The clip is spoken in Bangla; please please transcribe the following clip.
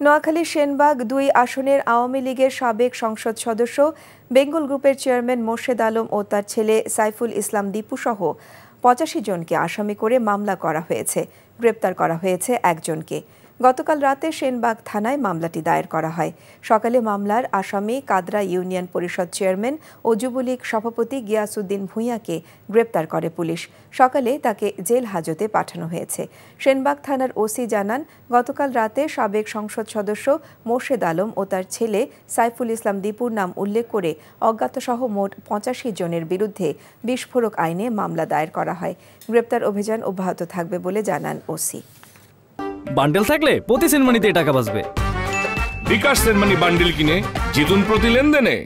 নোয়াখালীর সেনবাগ ২ আসনের আওয়ামী লীগের সাবেক সংসদ সদস্য বেঙ্গল গ্রুপের চেয়ারম্যান মোর্শেদ আলম ও তার ছেলে সাইফুল ইসলাম দীপু সহ ৮৫ জনকে আসামি করে মামলা করা হয়েছে। গ্রেপ্তার করা হয়েছে একজনকে। গতকাল রাতে সেনবাগ থানায় মামলাটি দায়ের করা হয়। সকালে মামলার আসামি কাদরা ইউনিয়ন পরিষদ চেয়ারম্যান ও যুবলীগ সভাপতি গিয়াসউদ্দিন ভূঁইয়াকে গ্রেপ্তার করে পুলিশ। সকালে তাকে জেল হাজতে পাঠানো হয়েছে। সেনবাগ থানার ওসি জানান, গতকাল রাতে সাবেক সংসদ সদস্য মোর্শেদ আলম ও তার ছেলে সাইফুল ইসলাম দীপুর নাম উল্লেখ করে অজ্ঞাতসহ মোট ৮৫ জনের বিরুদ্ধে বিস্ফোরক আইনে মামলা দায়ের করা হয়। গ্রেপ্তার অভিযান অব্যাহত থাকবে বলে জানান ওসি। বান্ডেল থাকলে প্রতি সেনমানিতে টাকা বাঁচবে। বিকাশ সেনমানি বান্ডেল কিনে জিতুন প্রতি লেনদেনে।